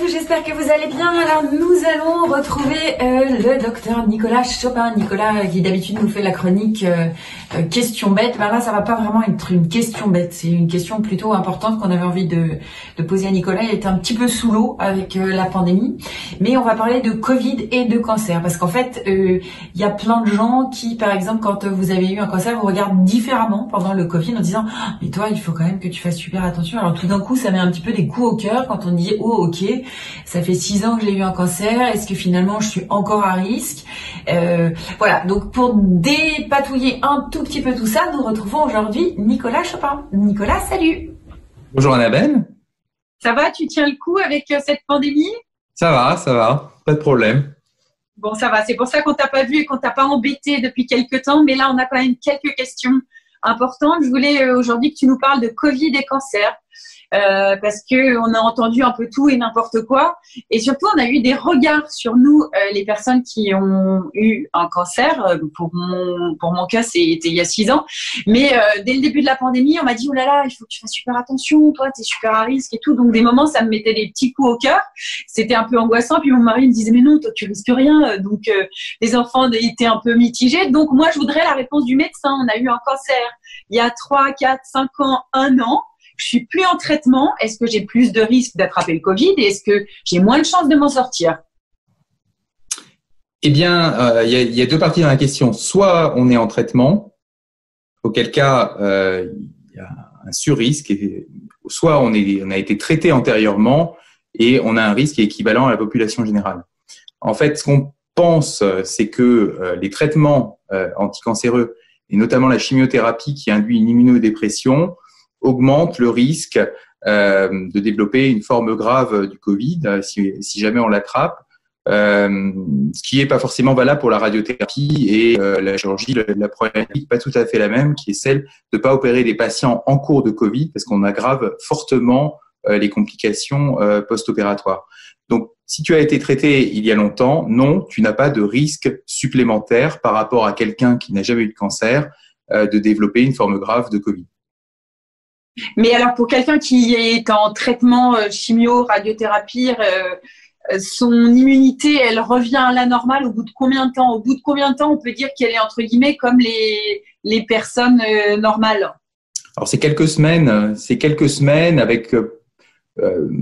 j'espère que vous allez bien. Alors nous allons retrouver le docteur Nicolas Chopin. Nicolas qui d'habitude nous fait la chronique question bête. Ben là ça va pas vraiment être une question bête, c'est une question plutôt importante qu'on avait envie de poser à Nicolas. Il était un petit peu sous l'eau avec la pandémie, mais on va parler de Covid et de cancer parce qu'en fait il y a plein de gens qui par exemple quand vous avez eu un cancer vous regardent différemment pendant le Covid en disant mais toi il faut quand même que tu fasses super attention. Alors tout d'un coup ça met un petit peu des coups au cœur quand on dit oh ok, ça fait 6 ans que j'ai eu un cancer, est-ce que finalement je suis encore à risque? Voilà, donc pour dépatouiller un tout petit peu tout ça, nous retrouvons aujourd'hui Nicolas Chopin. Nicolas, salut. Bonjour Annabelle. Ça va, tu tiens le coup avec cette pandémie? Ça va, pas de problème. Bon, ça va, c'est pour ça qu'on t'a pas vu et qu'on t'a pas embêté depuis quelques temps, mais là on a quand même quelques questions importantes. Je voulais aujourd'hui que tu nous parles de Covid et cancer. Parce que on a entendu un peu tout et n'importe quoi, et surtout on a eu des regards sur nous, les personnes qui ont eu un cancer. Pour mon cas, c'était il y a 6 ans, mais dès le début de la pandémie, on m'a dit oh là là, il faut que tu fasses super attention, toi t'es super à risque et tout. Donc des moments, ça me mettait des petits coups au cœur. C'était un peu angoissant. Puis mon mari me disait mais non, toi tu risques rien. Donc les enfants étaient un peu mitigés. Donc moi, je voudrais la réponse du médecin. On a eu un cancer il y a 3, 4, 5 ans, 1 an. Je suis plus en traitement. Est-ce que j'ai plus de risques d'attraper le Covid et est-ce que j'ai moins de chances de m'en sortir? Eh bien, il y a deux parties dans la question. Soit on est en traitement, auquel cas il y a un surrisque, soit on a été traité antérieurement et on a un risque équivalent à la population générale. En fait, ce qu'on pense, c'est que les traitements anticancéreux, et notamment la chimiothérapie qui induit une immunodépression, augmente le risque de développer une forme grave du Covid si jamais on l'attrape, ce qui n'est pas forcément valable pour la radiothérapie et la chirurgie. La problématique n'est pas tout à fait la même, qui est celle de ne pas opérer des patients en cours de Covid parce qu'on aggrave fortement les complications post-opératoires. Donc, si tu as été traité il y a longtemps, non, tu n'as pas de risque supplémentaire par rapport à quelqu'un qui n'a jamais eu de cancer de développer une forme grave de Covid. Mais alors, pour quelqu'un qui est en traitement chimio, radiothérapie, son immunité, elle revient à la normale au bout de combien de temps? Au bout de combien de temps on peut dire qu'elle est, entre guillemets, comme les personnes normales? Alors, c'est quelques semaines avec…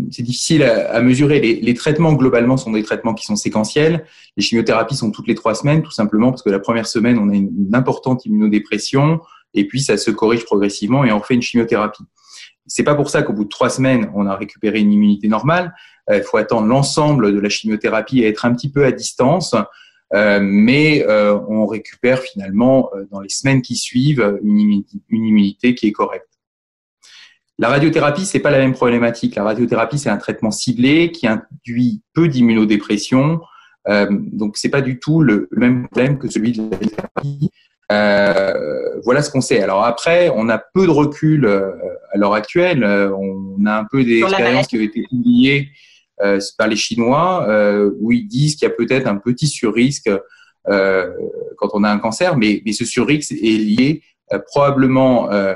c'est difficile à mesurer. Les traitements, globalement, sont des traitements qui sont séquentiels. Les chimiothérapies sont toutes les 3 semaines, tout simplement parce que la première semaine, on a une importante immunodépression. Et puis, ça se corrige progressivement et on refait une chimiothérapie. C'est pas pour ça qu'au bout de 3 semaines, on a récupéré une immunité normale. Il faut attendre l'ensemble de la chimiothérapie et être un petit peu à distance. Mais on récupère finalement, dans les semaines qui suivent, une immunité qui est correcte. La radiothérapie, c'est pas la même problématique. La radiothérapie, c'est un traitement ciblé qui induit peu d'immunodépression. Donc, c'est pas du tout le même problème que celui de la radiothérapie. Voilà ce qu'on sait. Alors après, on a peu de recul à l'heure actuelle. On a un peu des expériences qui ont été publiées par les Chinois où ils disent qu'il y a peut-être un petit surrisque quand on a un cancer, mais ce surrisque est lié probablement à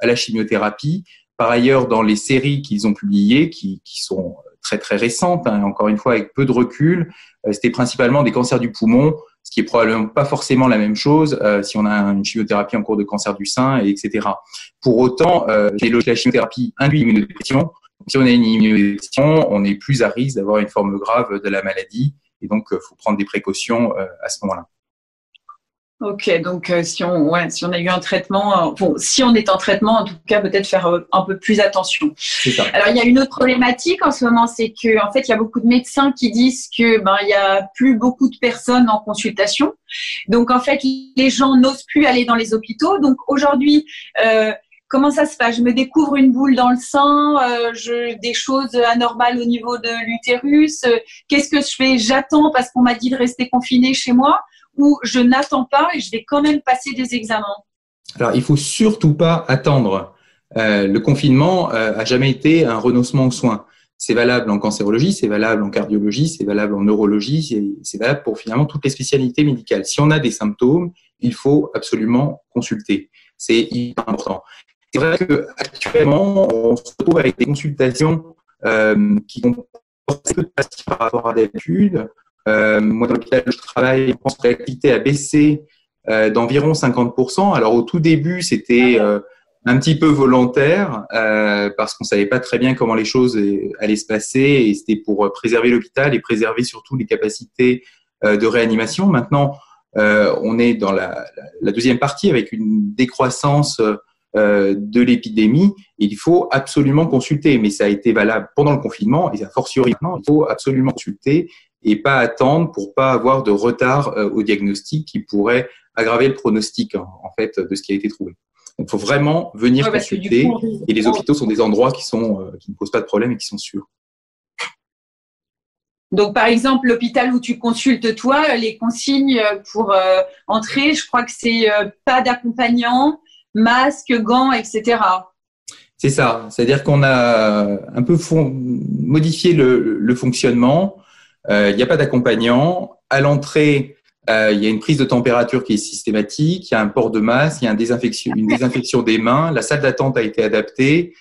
la chimiothérapie. Par ailleurs, dans les séries qu'ils ont publiées, qui sont très très récentes, hein, encore une fois avec peu de recul, c'était principalement des cancers du poumon, ce qui est probablement pas forcément la même chose si on a une chimiothérapie en cours de cancer du sein, etc. Pour autant, la chimiothérapie induit une immunodépression. Si on a une immunodépression, on est plus à risque d'avoir une forme grave de la maladie, et donc il faut prendre des précautions à ce moment-là. Ok, donc si on a eu un traitement, si on est en traitement, en tout cas, peut-être faire un peu plus attention. C'est ça. Alors, il y a une autre problématique en ce moment, c'est que en fait, il y a beaucoup de médecins qui disent que il y a plus beaucoup de personnes en consultation. Donc, en fait, les gens n'osent plus aller dans les hôpitaux. Donc, aujourd'hui, comment ça se passe? Je me découvre une boule dans le sein, des choses anormales au niveau de l'utérus. Qu'est-ce que je fais? J'attends parce qu'on m'a dit de rester confinée chez moi, ou je n'attends pas et je vais quand même passer des examens? Alors, il faut surtout pas attendre. Le confinement a jamais été un renoncement aux soins. C'est valable en cancérologie, c'est valable en cardiologie, c'est valable en neurologie, c'est valable pour finalement toutes les spécialités médicales. Si on a des symptômes, il faut absolument consulter. C'est hyper important. C'est vrai qu'actuellement, on se retrouve avec des consultations qui comportent assez peu de patients par rapport à d'habitude. Moi, dans l'hôpital où je travaille, je pense que l'activité a baissé d'environ 50%. Alors, au tout début, c'était un petit peu volontaire parce qu'on savait pas très bien comment les choses allaient se passer et c'était pour préserver l'hôpital et préserver surtout les capacités de réanimation. Maintenant, on est dans la deuxième partie avec une décroissance de l'épidémie. Il faut absolument consulter, mais ça a été valable pendant le confinement et a fortiori maintenant, il faut absolument consulter et pas attendre pour pas avoir de retard au diagnostic qui pourrait aggraver le pronostic en fait de ce qui a été trouvé. Donc, il faut vraiment venir consulter et les hôpitaux sont des endroits qui ne posent pas de problème et qui sont sûrs. Donc, par exemple, l'hôpital où tu consultes, toi, les consignes pour entrer, je crois que c'est pas d'accompagnant, masque, gants, etc. C'est ça. C'est-à-dire qu'on a un peu modifié le fonctionnement. Il n'y a pas d'accompagnant. À l'entrée, il y a une prise de température qui est systématique. Il y a un port de masque, il y a une désinfection des mains. La salle d'attente a été adaptée.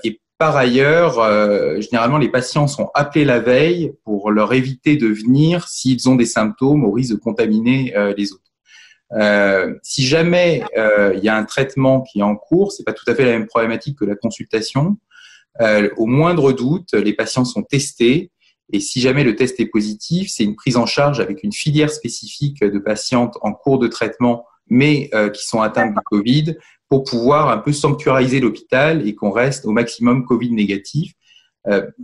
Et par ailleurs, généralement, les patients sont appelés la veille pour leur éviter de venir s'ils ont des symptômes au risque de contaminer les autres. Si jamais il y a un traitement qui est en cours, c'est pas tout à fait la même problématique que la consultation. Au moindre doute, les patients sont testés et si jamais le test est positif, c'est une prise en charge avec une filière spécifique de patientes en cours de traitement mais qui sont atteintes du Covid pour pouvoir un peu sanctuariser l'hôpital et qu'on reste au maximum Covid négatif.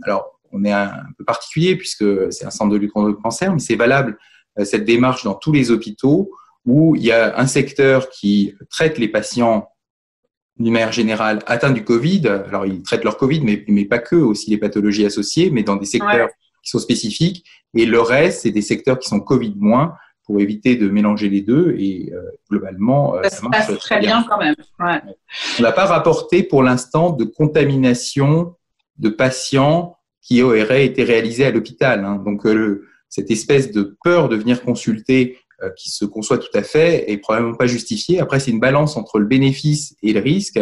Alors, on est un peu particulier puisque c'est un centre de lutte contre le cancer, mais c'est valable cette démarche dans tous les hôpitaux où il y a un secteur qui traite les patients d'une manière générale atteints du Covid. Alors, ils traitent leur Covid, mais pas que, aussi les pathologies associées, mais dans des secteurs qui sont spécifiques. Et le reste, c'est des secteurs qui sont Covid moins pour éviter de mélanger les deux. Et globalement, ça marche très bien quand même. Ouais. On n'a pas rapporté pour l'instant de contamination de patients qui auraient été réalisés à l'hôpital. Hein. Donc, cette espèce de peur de venir consulter qui se conçoit tout à fait est probablement pas justifiée. Après, c'est une balance entre le bénéfice et le risque.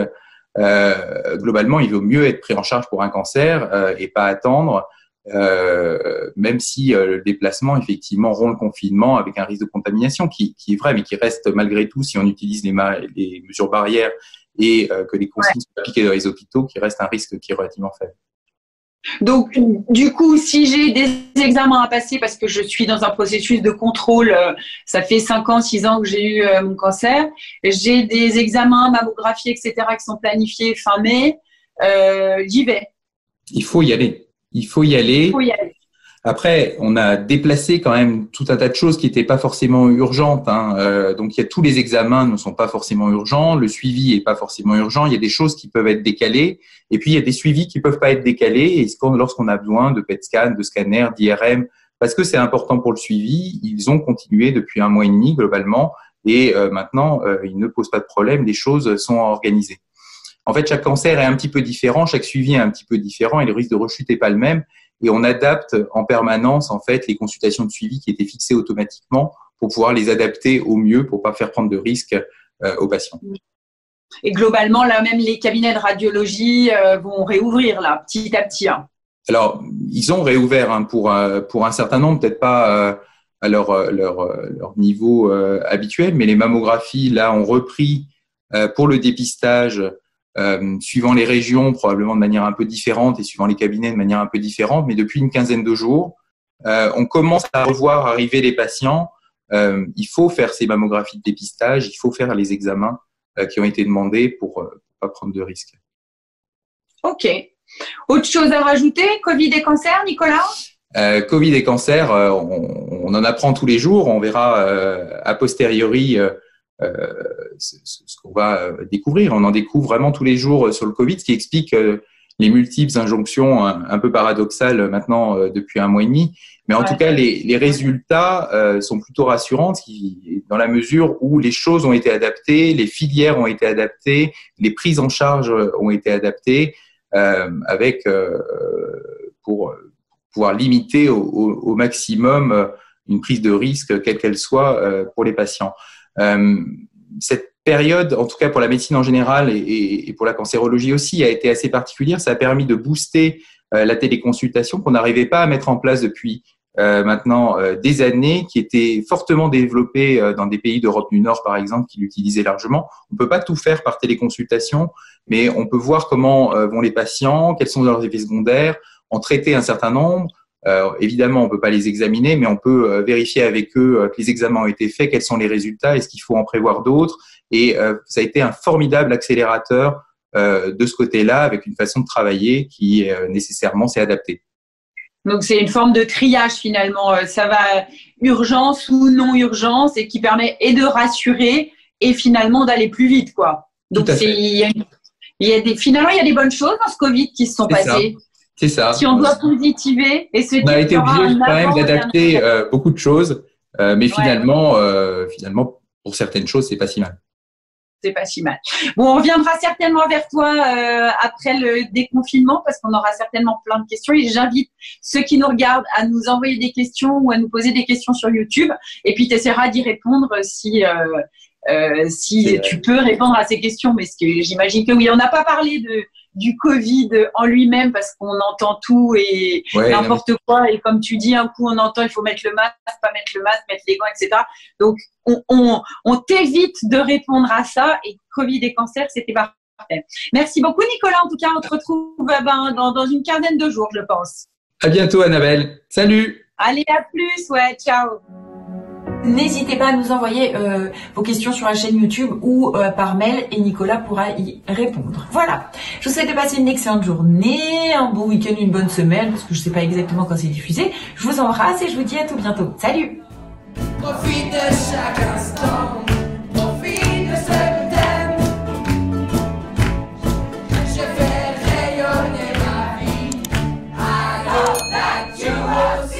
Globalement, il vaut mieux être pris en charge pour un cancer et pas attendre, même si le déplacement, effectivement, rompt le confinement avec un risque de contamination qui est vrai, mais qui reste malgré tout, si on utilise les mesures barrières et que les consignes sont appliquées dans les hôpitaux, qui reste un risque qui est relativement faible. Donc, du coup, si j'ai des examens à passer parce que je suis dans un processus de contrôle, ça fait 5 ans, 6 ans que j'ai eu mon cancer, j'ai des examens, mammographies, etc. qui sont planifiés fin mai, j'y vais. Il faut y aller. Il faut y aller. Après, on a déplacé quand même tout un tas de choses qui n'étaient pas forcément urgentes. Hein. Donc, il y a tous les examens ne sont pas forcément urgents, le suivi est pas forcément urgent. Il y a des choses qui peuvent être décalées, et puis il y a des suivis qui peuvent pas être décalés. Et lorsqu'on a besoin de PET scan, de scanner, d'IRM, parce que c'est important pour le suivi, ils ont continué depuis 1 mois et demi globalement, et maintenant ils ne posent pas de problème. Les choses sont organisées. En fait, chaque cancer est un petit peu différent, chaque suivi est un petit peu différent, et le risque de rechute n'est pas le même. Et on adapte en permanence en fait les consultations de suivi qui étaient fixées automatiquement pour pouvoir les adapter au mieux pour pas faire prendre de risques aux patients. Et globalement, là même les cabinets de radiologie vont réouvrir là petit à petit. Hein. Alors ils ont réouvert pour un certain nombre, peut-être pas à leur niveau habituel, mais les mammographies là ont repris pour le dépistage. Suivant les régions, probablement de manière un peu différente et suivant les cabinets de manière un peu différente, mais depuis une quinzaine de jours, on commence à revoir arriver les patients. Il faut faire ces mammographies de dépistage, il faut faire les examens qui ont été demandés pour pas prendre de risques. Ok. Autre chose à rajouter, Covid et cancer, Nicolas ? Covid et cancer, on en apprend tous les jours. On verra a posteriori ce qu'on va découvrir. On en découvre vraiment tous les jours sur le Covid, ce qui explique les multiples injonctions un peu paradoxales maintenant depuis 1 mois et demi. Mais en tout cas, les résultats sont plutôt rassurants dans la mesure où les choses ont été adaptées, les filières ont été adaptées, les prises en charge ont été adaptées pour pouvoir limiter au maximum une prise de risque, quelle qu'elle soit, pour les patients. Cette période, en tout cas pour la médecine en général et pour la cancérologie aussi, a été assez particulière. Ça a permis de booster la téléconsultation qu'on n'arrivait pas à mettre en place depuis maintenant des années, qui était fortement développée dans des pays d'Europe du Nord, par exemple, qui l'utilisaient largement. On peut pas tout faire par téléconsultation, mais on peut voir comment vont les patients, quels sont leurs effets secondaires, en traiter un certain nombre. Évidemment, on peut pas les examiner, mais on peut vérifier avec eux que les examens ont été faits, quels sont les résultats, est-ce qu'il faut en prévoir d'autres. Et ça a été un formidable accélérateur de ce côté-là, avec une façon de travailler qui nécessairement s'est adaptée. Donc, c'est une forme de triage finalement. Ça va urgence ou non urgence et qui permet et de rassurer et finalement d'aller plus vite, quoi. Donc, finalement, il y a des bonnes choses dans ce Covid qui se sont passées. C'est ça. Si on doit positiver et se dire on a été obligé quand même d'adapter beaucoup de choses, mais finalement, pour certaines choses, c'est pas si mal. C'est pas si mal. Bon, on reviendra certainement vers toi après le déconfinement parce qu'on aura certainement plein de questions et j'invite ceux qui nous regardent à nous envoyer des questions ou à nous poser des questions sur YouTube et puis tu essaieras d'y répondre si tu peux répondre à ces questions. Mais j'imagine que oui, on n'a pas parlé du Covid en lui-même parce qu'on entend tout et n'importe quoi. Et comme tu dis, un coup on entend il faut mettre le masque, pas mettre le masque, mettre les gants, etc. Donc on t'évite de répondre à ça. Et Covid et cancer, c'était parfait. Merci beaucoup Nicolas. En tout cas, on te retrouve dans une quinzaine de jours, je pense. À bientôt Annabelle. Salut. Allez, à plus. Ouais, ciao. N'hésitez pas à nous envoyer vos questions sur la chaîne YouTube ou par mail et Nicolas pourra y répondre. Voilà, je vous souhaite de passer une excellente journée, un bon week-end, une bonne semaine, parce que je ne sais pas exactement quand c'est diffusé. Je vous embrasse et je vous dis à tout bientôt. Salut! Profite de chaque instant, profite de ce thème. Je fais rayonner ma vie. I hope that you will see.